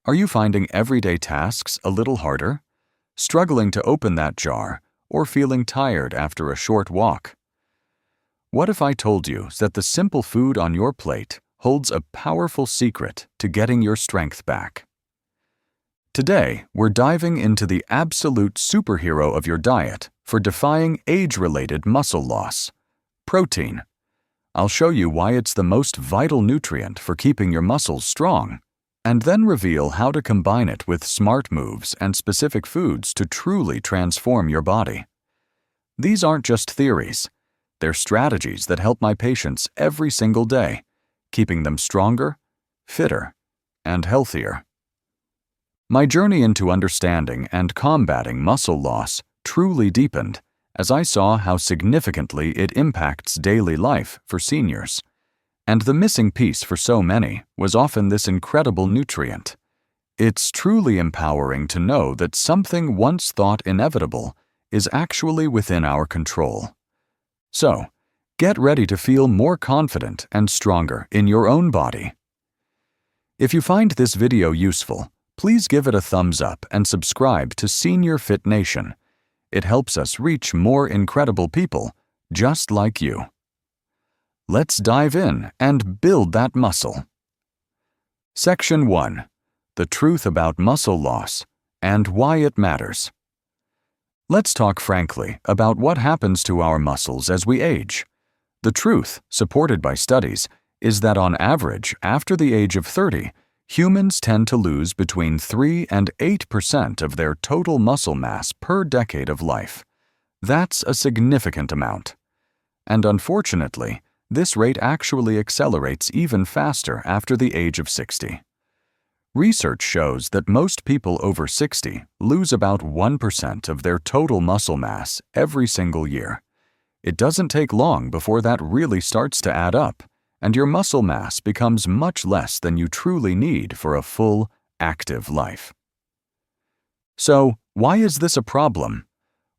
Are you finding everyday tasks a little harder? Struggling to open that jar, or feeling tired after a short walk? What if I told you that the simple food on your plate holds a powerful secret to getting your strength back? Today, we're diving into the absolute superhero of your diet for defying age-related muscle loss: protein. I'll show you why it's the most vital nutrient for keeping your muscles strong, and then reveal how to combine it with smart moves and specific foods to truly transform your body. These aren't just theories. They're strategies that help my patients every single day, keeping them stronger, fitter, and healthier. My journey into understanding and combating muscle loss truly deepened as I saw how significantly it impacts daily life for seniors. And the missing piece for so many was often this incredible nutrient. It's truly empowering to know that something once thought inevitable is actually within our control. So, get ready to feel more confident and stronger in your own body. If you find this video useful, please give it a thumbs up and subscribe to Senior Fit Nation. It helps us reach more incredible people just like you. Let's dive in and build that muscle. Section 1. The truth about muscle loss and why it matters. Let's talk frankly about what happens to our muscles as we age. The truth, supported by studies, is that on average, after the age of 30, humans tend to lose between 3 and 8% of their total muscle mass per decade of life. That's a significant amount. And unfortunately, this rate actually accelerates even faster after the age of 60. Research shows that most people over 60 lose about 1% of their total muscle mass every single year. It doesn't take long before that really starts to add up, and your muscle mass becomes much less than you truly need for a full, active life. So, why is this a problem?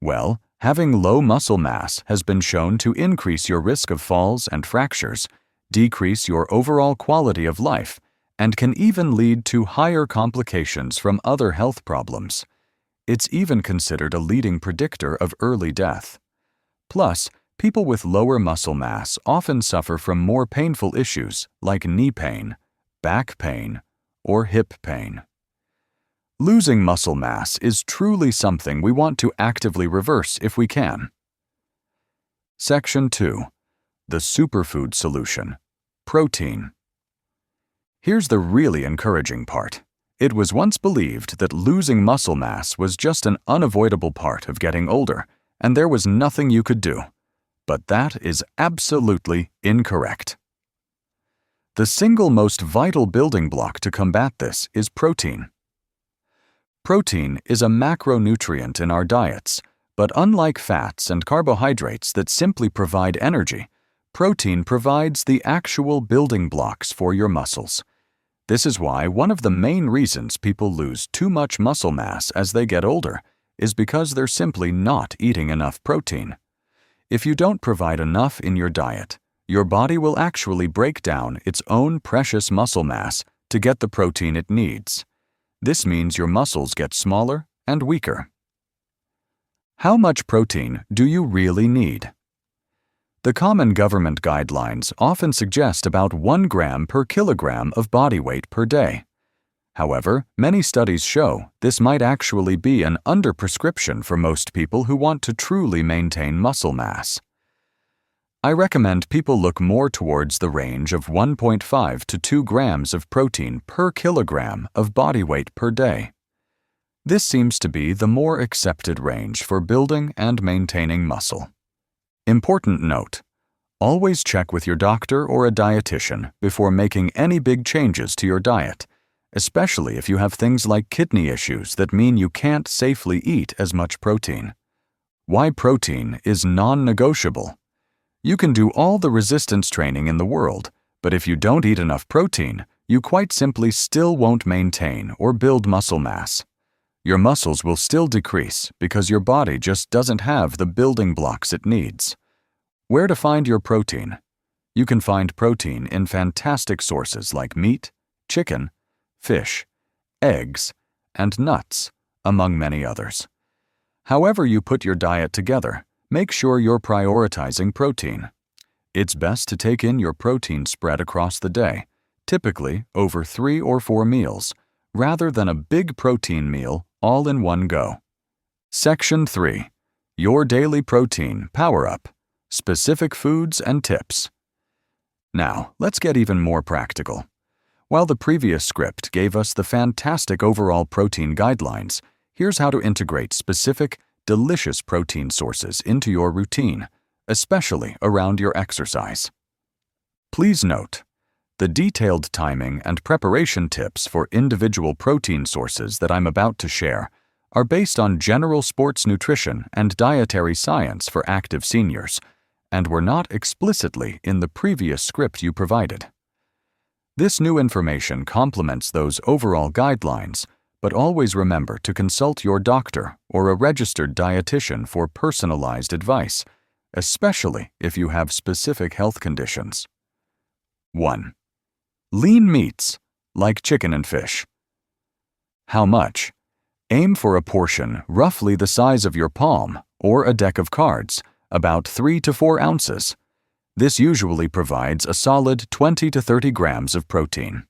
Well, having low muscle mass has been shown to increase your risk of falls and fractures, decrease your overall quality of life, and can even lead to higher complications from other health problems. It's even considered a leading predictor of early death. Plus, people with lower muscle mass often suffer from more painful issues like knee pain, back pain, or hip pain. Losing muscle mass is truly something we want to actively reverse if we can. Section 2. The superfood solution: protein. Here's the really encouraging part. It was once believed that losing muscle mass was just an unavoidable part of getting older, and there was nothing you could do. But that is absolutely incorrect. The single most vital building block to combat this is protein. Protein is a macronutrient in our diets, but unlike fats and carbohydrates that simply provide energy, protein provides the actual building blocks for your muscles. This is why one of the main reasons people lose too much muscle mass as they get older is because they're simply not eating enough protein. If you don't provide enough in your diet, your body will actually break down its own precious muscle mass to get the protein it needs. This means your muscles get smaller and weaker. How much protein do you really need? The common government guidelines often suggest about 1 gram per kilogram of body weight per day. However, many studies show this might actually be an underprescription for most people who want to truly maintain muscle mass. I recommend people look more towards the range of 1.5 to 2 grams of protein per kilogram of body weight per day. This seems to be the more accepted range for building and maintaining muscle. Important note: always check with your doctor or a dietitian before making any big changes to your diet, especially if you have things like kidney issues that mean you can't safely eat as much protein. Why protein is non-negotiable. You can do all the resistance training in the world, but if you don't eat enough protein, you quite simply still won't maintain or build muscle mass. Your muscles will still decrease because your body just doesn't have the building blocks it needs. Where to find your protein? You can find protein in fantastic sources like meat, chicken, fish, eggs, and nuts, among many others. However you put your diet together, make sure you're prioritizing protein. It's best to take in your protein spread across the day, typically over 3 or 4 meals, rather than a big protein meal all in one go. Section 3. Your Daily Protein Power-Up. Specific Foods and Tips. Now, let's get even more practical. While the previous script gave us the fantastic overall protein guidelines, here's how to integrate specific, delicious protein sources into your routine, especially around your exercise. Please note, the detailed timing and preparation tips for individual protein sources that I'm about to share are based on general sports nutrition and dietary science for active seniors, and were not explicitly in the previous script you provided. This new information complements those overall guidelines, but always remember to consult your doctor or a registered dietitian for personalized advice, especially if you have specific health conditions. 1. Lean meats, like chicken and fish. How much? Aim for a portion roughly the size of your palm or a deck of cards, about 3 to 4 ounces. This usually provides a solid 20 to 30 grams of protein.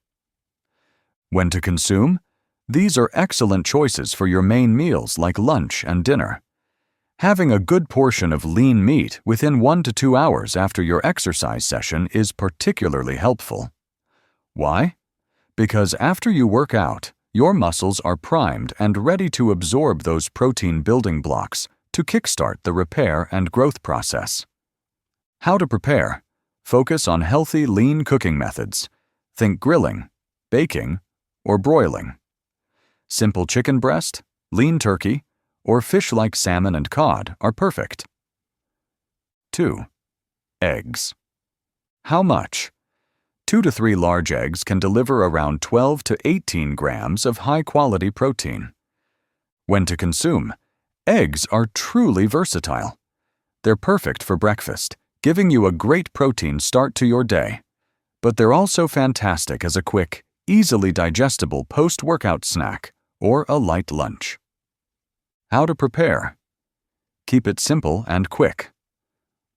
When to consume? These are excellent choices for your main meals like lunch and dinner. Having a good portion of lean meat within 1 to 2 hours after your exercise session is particularly helpful. Why? Because after you work out, your muscles are primed and ready to absorb those protein building blocks to kickstart the repair and growth process. How to prepare? Focus on healthy, lean cooking methods. Think grilling, baking, or broiling. Simple chicken breast, lean turkey, or fish like salmon and cod are perfect. 2. Eggs. How much? 2 to 3 large eggs can deliver around 12 to 18 grams of high-quality protein. When to consume? Eggs are truly versatile. They're perfect for breakfast, giving you a great protein start to your day. But they're also fantastic as a quick, easily digestible post-workout snack or a light lunch. How to prepare? Keep it simple and quick.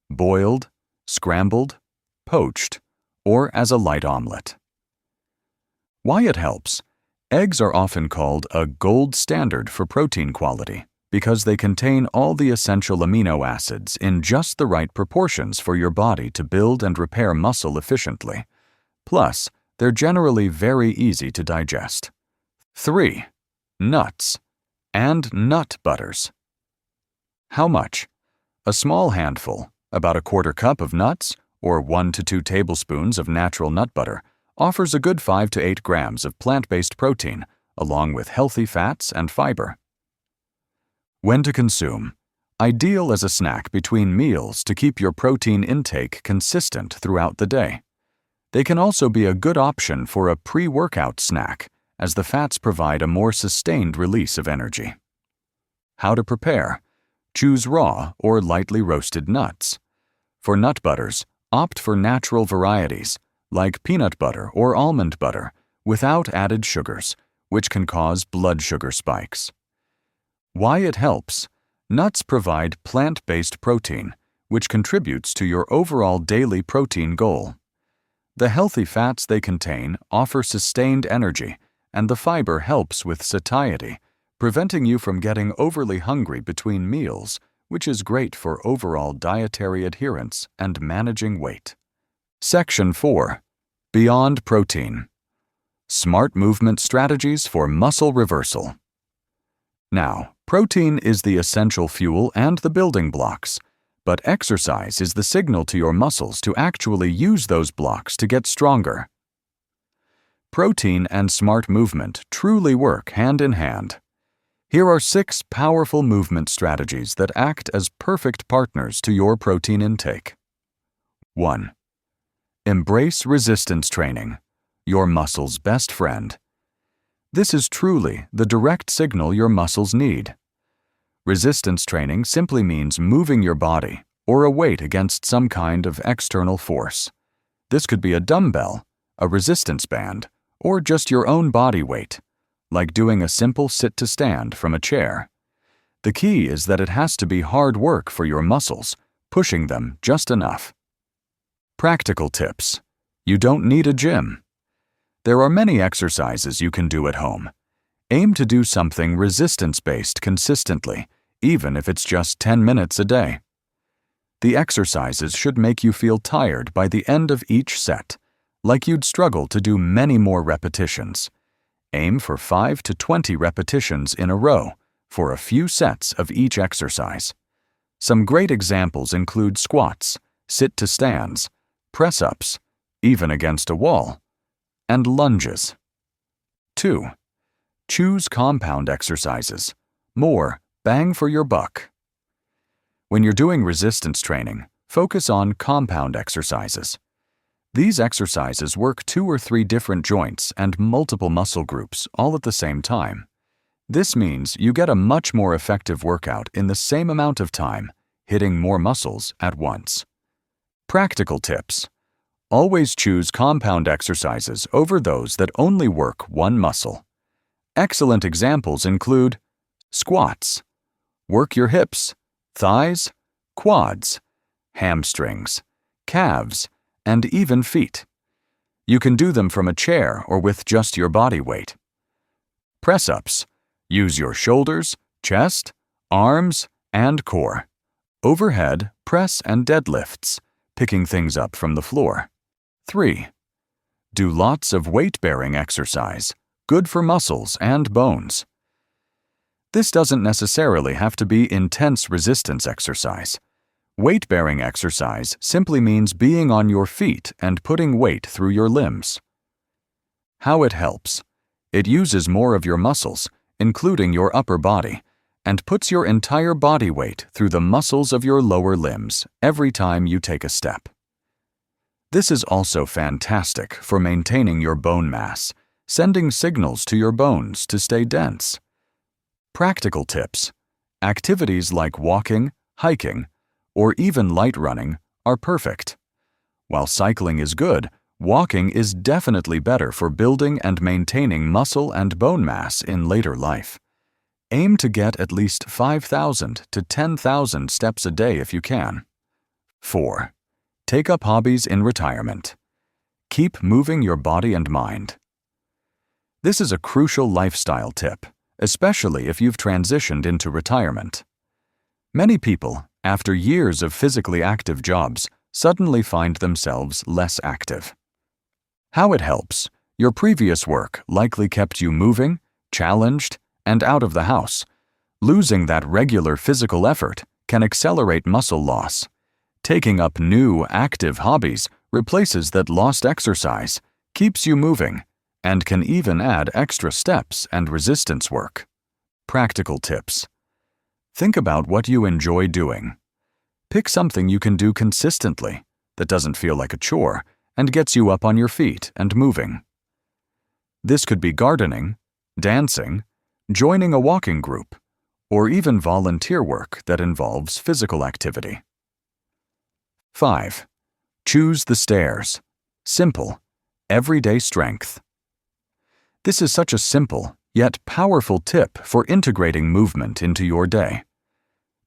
Boiled, scrambled, poached, or as a light omelet. Why it helps? Eggs are often called a gold standard for protein quality because they contain all the essential amino acids in just the right proportions for your body to build and repair muscle efficiently. Plus, they're generally very easy to digest. 3. Nuts and nut butters. How much? A small handful, about a quarter cup of nuts, or 1 to 2 tablespoons of natural nut butter, offers a good 5 to 8 grams of plant-based protein, along with healthy fats and fiber. When to consume? Ideal as a snack between meals to keep your protein intake consistent throughout the day. They can also be a good option for a pre-workout snack, as the fats provide a more sustained release of energy. How to prepare? Choose raw or lightly roasted nuts. For nut butters, opt for natural varieties, like peanut butter or almond butter, without added sugars, which can cause blood sugar spikes. Why it helps? Nuts provide plant-based protein, which contributes to your overall daily protein goal. The healthy fats they contain offer sustained energy, and the fiber helps with satiety, preventing you from getting overly hungry between meals, which is great for overall dietary adherence and managing weight. Section 4. Beyond Protein. Smart Movement Strategies for Muscle Reversal. Now, protein is the essential fuel and the building blocks, but exercise is the signal to your muscles to actually use those blocks to get stronger. Protein and smart movement truly work hand in hand. Here are 6 powerful movement strategies that act as perfect partners to your protein intake. 1. Embrace resistance training, your muscle's best friend. This is truly the direct signal your muscles need. Resistance training simply means moving your body or a weight against some kind of external force. This could be a dumbbell, a resistance band, or just your own body weight, like doing a simple sit-to-stand from a chair. The key is that it has to be hard work for your muscles, pushing them just enough. Practical tips. You don't need a gym. There are many exercises you can do at home. Aim to do something resistance-based consistently, even if it's just 10 minutes a day. The exercises should make you feel tired by the end of each set, like you'd struggle to do many more repetitions. Aim for 5 to 20 repetitions in a row for a few sets of each exercise. Some great examples include squats, sit-to-stands, press-ups, even against a wall, and lunges. 2. Choose compound exercises. More bang for your buck. When you're doing resistance training, focus on compound exercises. These exercises work 2 or 3 different joints and multiple muscle groups all at the same time. This means you get a much more effective workout in the same amount of time, hitting more muscles at once. Practical tips. Always choose compound exercises over those that only work one muscle. Excellent examples include squats. Work your hips, thighs, quads, hamstrings, calves, and even feet. You can do them from a chair or with just your body weight. Press-ups. Use your shoulders, chest, arms, and core. Overhead, press and deadlifts, picking things up from the floor. 3. Do lots of weight-bearing exercise, good for muscles and bones. This doesn't necessarily have to be intense resistance exercise. Weight-bearing exercise simply means being on your feet and putting weight through your limbs. How it helps. It uses more of your muscles, including your upper body, and puts your entire body weight through the muscles of your lower limbs every time you take a step. This is also fantastic for maintaining your bone mass, sending signals to your bones to stay dense. Practical tips. Activities like walking, hiking, or even light running are perfect. While cycling is good, walking is definitely better for building and maintaining muscle and bone mass in later life. Aim to get at least 5,000 to 10,000 steps a day if you can. 4. Take up hobbies in retirement. Keep moving your body and mind. This is a crucial lifestyle tip, especially if you've transitioned into retirement. Many people, after years of physically active jobs, suddenly find themselves less active. How it helps. Your previous work likely kept you moving, challenged, and out of the house. Losing that regular physical effort can accelerate muscle loss. Taking up new, active hobbies replaces that lost exercise, keeps you moving, and can even add extra steps and resistance work. Practical tips. Think about what you enjoy doing. Pick something you can do consistently, that doesn't feel like a chore, and gets you up on your feet and moving. This could be gardening, dancing, joining a walking group, or even volunteer work that involves physical activity. 5. Choose the stairs. Simple, everyday strength. This is such a simple, yet powerful tip for integrating movement into your day.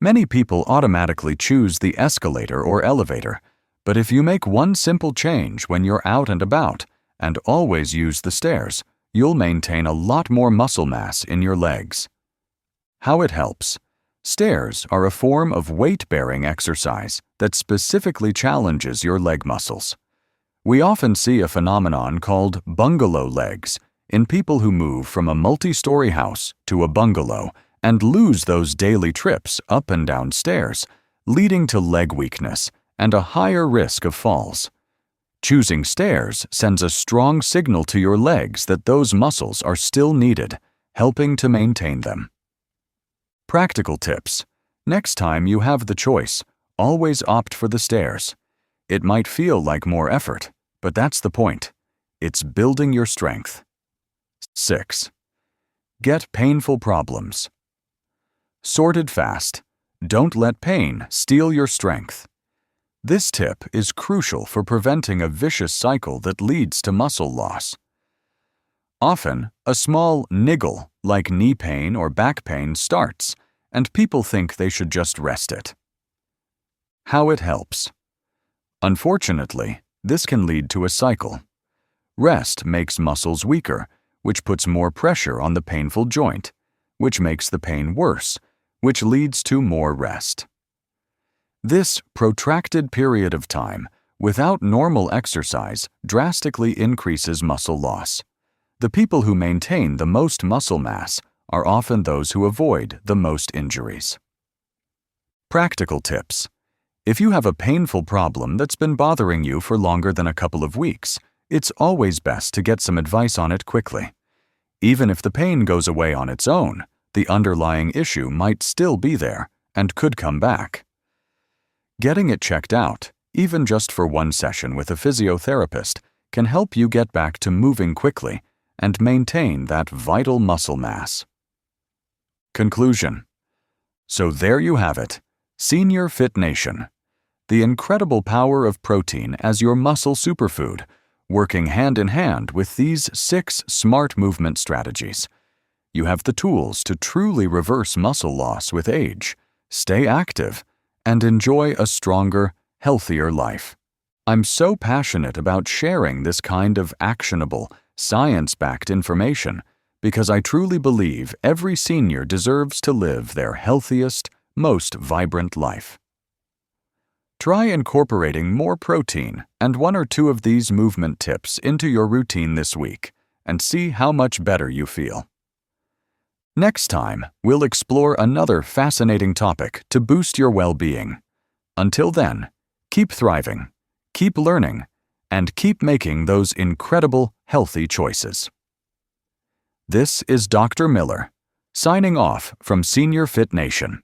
Many people automatically choose the escalator or elevator, but if you make one simple change when you're out and about, and always use the stairs, you'll maintain a lot more muscle mass in your legs. How it helps. Stairs are a form of weight-bearing exercise that specifically challenges your leg muscles. We often see a phenomenon called bungalow legs in people who move from a multi-story house to a bungalow and lose those daily trips up and down stairs, leading to leg weakness and a higher risk of falls. Choosing stairs sends a strong signal to your legs that those muscles are still needed, helping to maintain them. Practical tips. Next time you have the choice, always opt for the stairs. It might feel like more effort, but that's the point. It's building your strength. 6. Get painful problems. Sorted fast. Don't let pain steal your strength. This tip is crucial for preventing a vicious cycle that leads to muscle loss. Often, a small niggle, like knee pain or back pain, starts, and people think they should just rest it. How it helps. Unfortunately, this can lead to a cycle. Rest makes muscles weaker, which puts more pressure on the painful joint, which makes the pain worse, which leads to more rest. This protracted period of time without normal exercise drastically increases muscle loss. The people who maintain the most muscle mass are often those who avoid the most injuries. Practical tips. If you have a painful problem that's been bothering you for longer than a couple of weeks, it's always best to get some advice on it quickly. Even if the pain goes away on its own, the underlying issue might still be there and could come back. Getting it checked out, even just for one session with a physiotherapist, can help you get back to moving quickly and maintain that vital muscle mass. Conclusion. So there you have it, Senior Fit Nation. The incredible power of protein as your muscle superfood, working hand in hand with these 6 smart movement strategies. You have the tools to truly reverse muscle loss with age, stay active, and enjoy a stronger, healthier life. I'm so passionate about sharing this kind of actionable, science-backed information because I truly believe every senior deserves to live their healthiest, most vibrant life. Try incorporating more protein and 1 or 2 of these movement tips into your routine this week and see how much better you feel. Next time, we'll explore another fascinating topic to boost your well-being. Until then, keep thriving, keep learning, and keep making those incredible, healthy choices. This is Dr. Miller, signing off from Senior Fit Nation.